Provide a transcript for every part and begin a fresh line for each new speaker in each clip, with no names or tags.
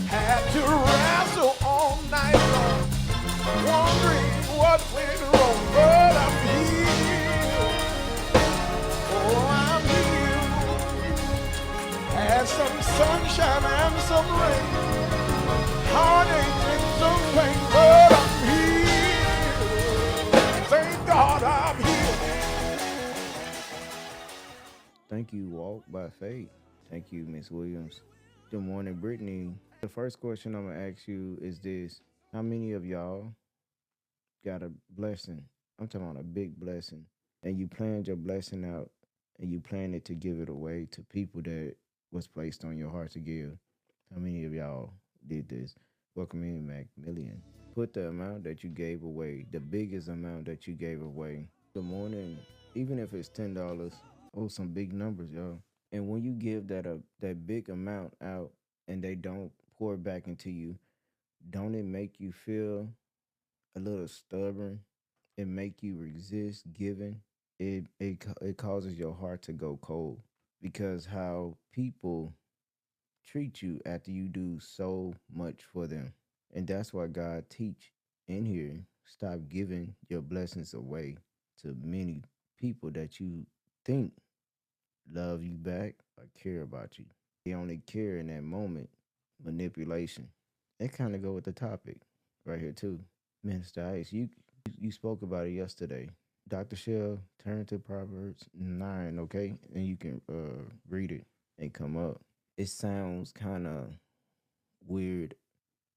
Had to wrestle all night long, wondering what went wrong, but I'm healed. Oh, I'm healed. Had some sunshine and some rain, heartache and some pain, but I'm healed. Thank God I'm healed.
Thank you, Walk by Faith. Thank you, Miss Williams. Good morning, Brittany. The first question I'm gonna ask you is this: how many of y'all got a blessing? I'm talking about a big blessing, and you planned your blessing out, and you planned it to give it away to people that was placed on your heart to give. How many of y'all did this? Welcome in, Macmillian. Put the amount that you gave away, the biggest amount that you gave away. Good morning. Even if it's $10, oh, some big numbers, y'all. And when you give that big amount out and they don't pour back into you, don't it make you feel a little stubborn? It make you resist giving. It causes your heart to go cold because how people treat you after you do so much for them. And that's why God teach in here, stop giving your blessings away to many people that you think love you back or care about you. They only care in that moment. Manipulation. It kind of go with the topic right here too. Minister Ice, you spoke about it yesterday. Dr. Shell, turn to Proverbs 9, okay? And you can read it and come up. It sounds kind of weird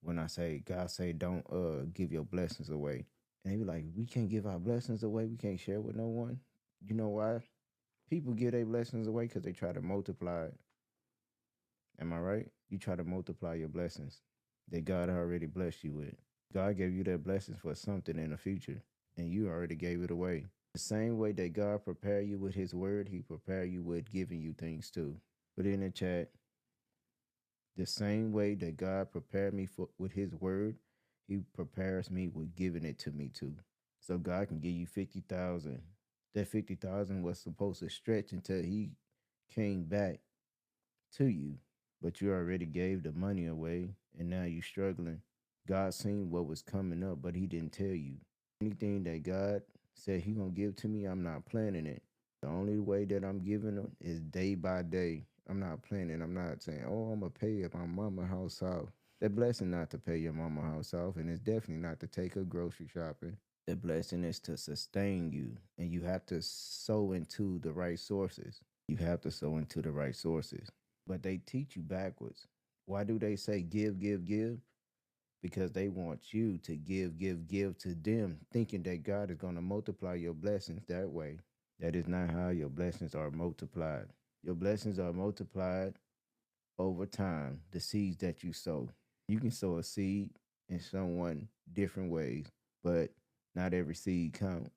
when I say God say don't give your blessings away. And they be like, we can't give our blessings away. We can't share with no one. You know why? People give their blessings away because they try to multiply it. Am I right? You try to multiply your blessings that God already blessed you with. God gave you that blessings for something in the future, and you already gave it away. The same way that God prepare you with his word, he prepare you with giving you things too. Put it in the chat. The same way that God prepared me for with his word, he prepares me with giving it to me too. So God can give you 50,000. That 50,000 was supposed to stretch until he came back to you, but you already gave the money away and now you're struggling. God seen what was coming up, but he didn't tell you. Anything that God said he gonna give to me, I'm not planning it. The only way that I'm giving them is day by day. I'm not planning. I'm not saying, oh, I'm gonna pay my mama house off. That blessing not to pay your mama house off, and it's definitely not to take her grocery shopping. The blessing is to sustain you, and you have to sow into the right sources. You have to sow into the right sources. But they teach you backwards. Why do they say give, give, give? Because they want you to give, give, give to them, thinking that God is going to multiply your blessings that way. That is not how your blessings are multiplied. Your blessings are multiplied over time, the seeds that you sow. You can sow a seed in someone different ways, but not every seed count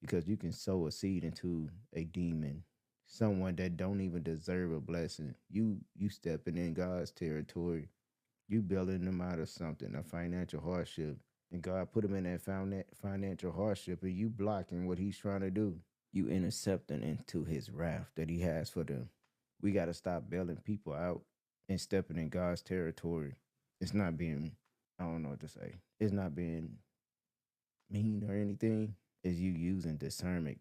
because you can sow a seed into a demon, someone that don't even deserve a blessing. You stepping in God's territory. You building them out of something, a financial hardship. And God put them in that financial hardship and you blocking what he's trying to do. You intercepting into his wrath that he has for them. We got to stop bailing people out and stepping in God's territory. It's not being, I don't know what to say. It's not being mean or anything. It's you using discernment.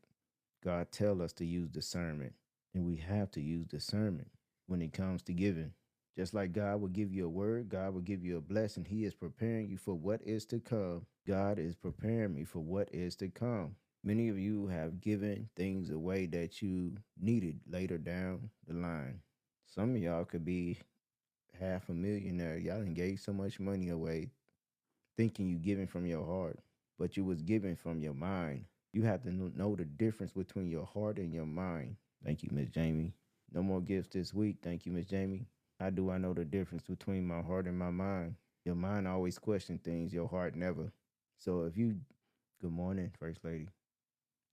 God tell us to use discernment, and we have to use discernment when it comes to giving. Just like God will give you a word, God will give you a blessing. He is preparing you for what is to come. God is preparing me for what is to come. Many of you have given things away that you needed later down the line. Some of y'all could be half a millionaire. Y'all done gave so much money away thinking you giving from your heart, but you was giving from your mind. You have to know the difference between your heart and your mind. Thank you, Miss Jamie. No more gifts this week. Thank you, Miss Jamie. How do I know the difference between my heart and my mind? Your mind always question things, your heart never. So if you, good morning, First Lady.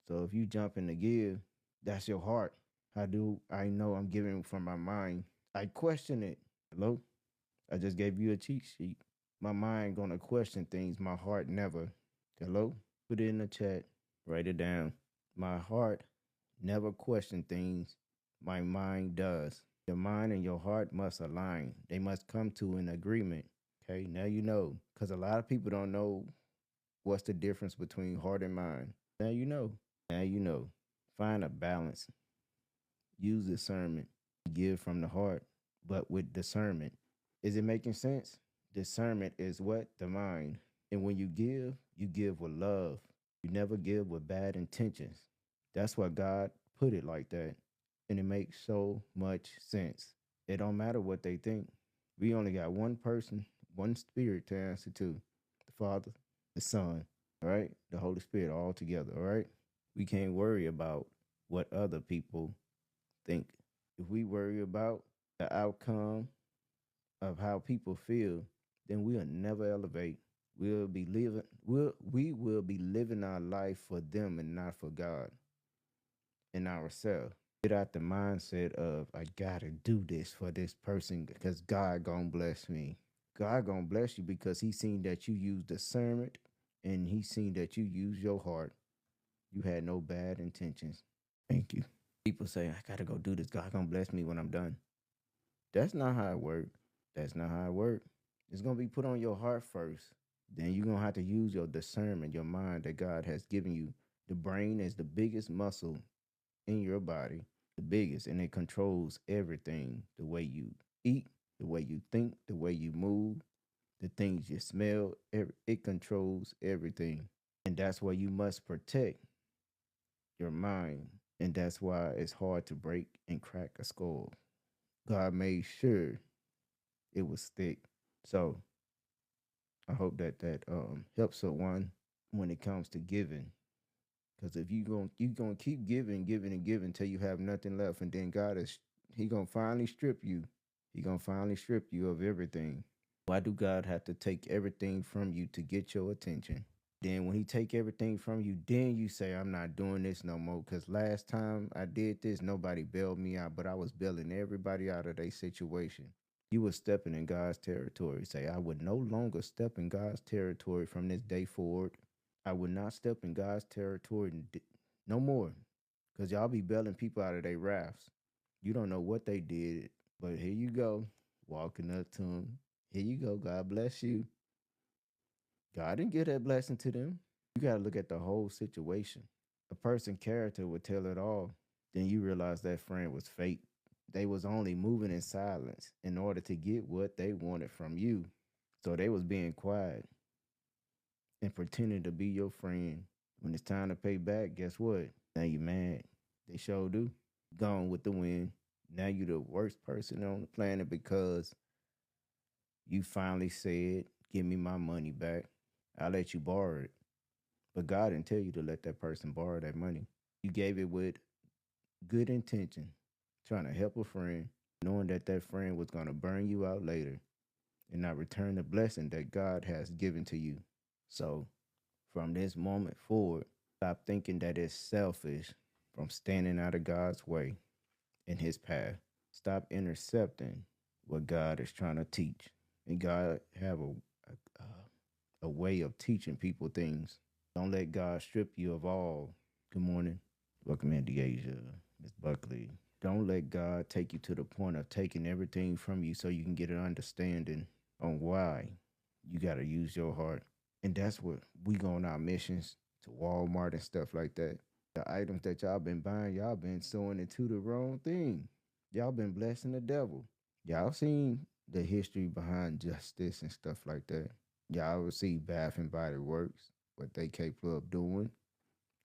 So if you jump in to give, that's your heart. How do I know I'm giving from my mind? I question it. Hello? I just gave you a cheat sheet. My mind gonna question things, my heart never. Hello? Put it in the chat. Write it down. My heart never question things. My mind does. Your mind and your heart must align. They must come to an agreement. Okay, now you know. Because a lot of people don't know what's the difference between heart and mind. Now you know. Now you know. Find a balance. Use discernment. Give from the heart, but with discernment. Is it making sense? Discernment is what? The mind. And when you give with love. You never give with bad intentions. That's why God put it like that. And it makes so much sense. It don't matter what they think. We only got one person, one spirit to answer to. The Father, the Son, all right? The Holy Spirit all together, all right? We can't worry about what other people think. If we worry about the outcome of how people feel, then we'll never elevate. We will be living our life for them and not for God and ourselves. Get out the mindset of I gotta do this for this person because God gonna bless me. God gonna bless you because he seen that you use discernment and he seen that you use your heart. You had no bad intentions. Thank you. People say I gotta go do this. God gonna bless me when I'm done. That's not how it works. That's not how it works. It's gonna be put on your heart first. Then you're gonna have to use your discernment, your mind that God has given you. The brain is the biggest muscle in your body, the biggest, and it controls everything. The way you eat, the way you think, the way you move, the things you smell, it controls everything. And that's why you must protect your mind. And that's why it's hard to break and crack a skull. God made sure it was thick. So I hope that helps someone when it comes to giving. Because if you gonna keep giving, giving, and giving till you have nothing left, and then he gonna finally strip you. He gonna finally strip you of everything. Why do God have to take everything from you to get your attention? Then when he take everything from you, then you say, I'm not doing this no more. Because last time I did this, nobody bailed me out, but I was bailing everybody out of their situation. You were stepping in God's territory. Say, I would no longer step in God's territory from this day forward. I would not step in God's territory no more. Because y'all be bailing people out of their rafts. You don't know what they did, but here you go, walking up to them. Here you go. God bless you. God didn't give that blessing to them. You got to look at the whole situation. A person's character would tell it all. Then you realize that friend was fake. They was only moving in silence in order to get what they wanted from you. So they was being quiet and pretending to be your friend. When it's time to pay back, guess what? Now you mad. They sure do. Gone with the wind. Now you the worst person on the planet because you finally said, give me my money back. I'll let you borrow it. But God didn't tell you to let that person borrow that money. You gave it with good intention, trying to help a friend, knowing that that friend was going to burn you out later and not return the blessing that God has given to you. So from this moment forward, stop thinking that it's selfish from standing out of God's way in his path. Stop intercepting what God is trying to teach. And God have a way of teaching people things. Don't let God strip you of all. Good morning. Welcome in, Deasia, Miss Buckley. Don't let God take you to the point of taking everything from you so you can get an understanding on why you got to use your heart. And that's what we go on our missions to Walmart and stuff like that. The items that y'all been buying, y'all been sowing into the wrong thing. Y'all been blessing the devil. Y'all seen the history behind justice and stuff like that. Y'all will see Bath and Body Works, what they capable of doing.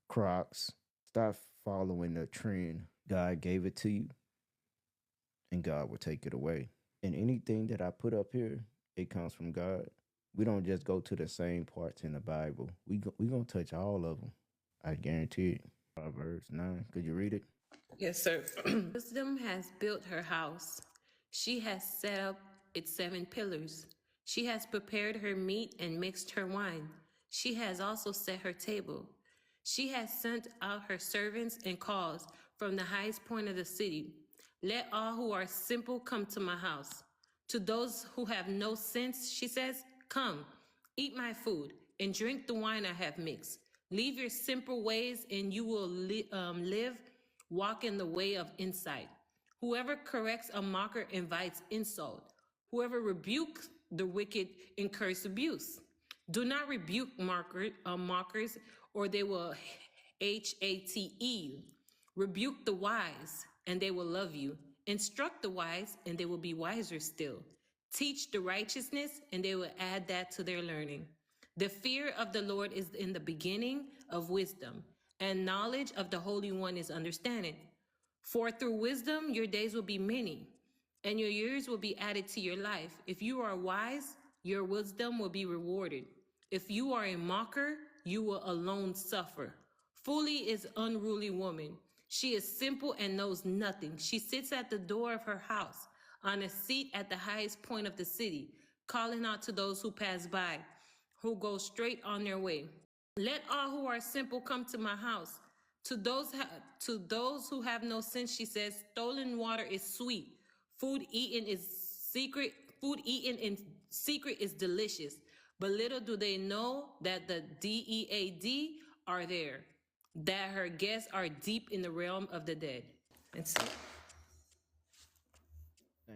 Crocs. Stop following the trend. God gave it to you, and God will take it away. And anything that I put up here, it comes from God. We don't just go to the same parts in the Bible. We gonna touch all of them. I guarantee it. Proverbs 9. Could you read it?
Yes, sir. Wisdom has built her house. She has set up its 7 pillars. She has prepared her meat and mixed her wine. She has also set her table. She has sent out her servants and calls from the highest point of the city. Let all who are simple come to my house. To those who have no sense, she says, come, eat my food and drink the wine I have mixed. Leave your simple ways and you will live. Walk in the way of insight. Whoever corrects a mocker invites insult. Whoever rebukes the wicked incurs abuse. Do not rebuke mockers, or they will hate you. Rebuke the wise, and they will love you. Instruct the wise, and they will be wiser still. Teach the righteousness, and they will add that to their learning. The fear of the Lord is in the beginning of wisdom, and knowledge of the Holy One is understanding. For through wisdom your days will be many, and your years will be added to your life. If you are wise, your wisdom will be rewarded. If you are a mocker, you will alone suffer. Fully is unruly woman. She is simple and knows nothing. She sits at the door of her house, on a seat at the highest point of the city, calling out to those who pass by, who go straight on their way. Let all who are simple come to my house. To those who have no sense, she says, stolen water is sweet. Food eaten is secret. Food eaten in secret is delicious. But little do they know that the DEAD are there, that her guests are deep in the realm of the dead. That's it.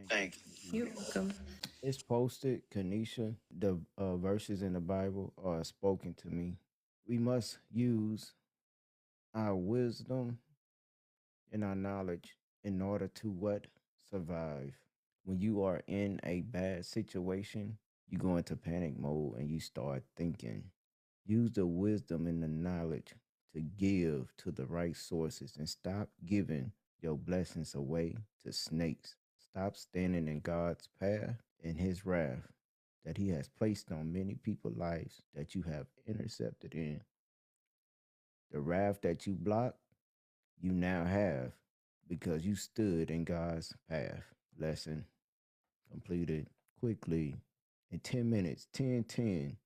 Thank you.
You're welcome.
It's posted, Kanisha. The verses in the Bible are spoken to me. We must use our wisdom and our knowledge in order to what? Survive. When you are in a bad situation, you go into panic mode and you start thinking. Use the wisdom and the knowledge to give to the right sources and stop giving your blessings away to snakes. Stop standing in God's path and his wrath that he has placed on many people's lives that you have intercepted in. The wrath that you blocked, you now have because you stood in God's path. Lesson completed quickly in 10 minutes, 10, 10.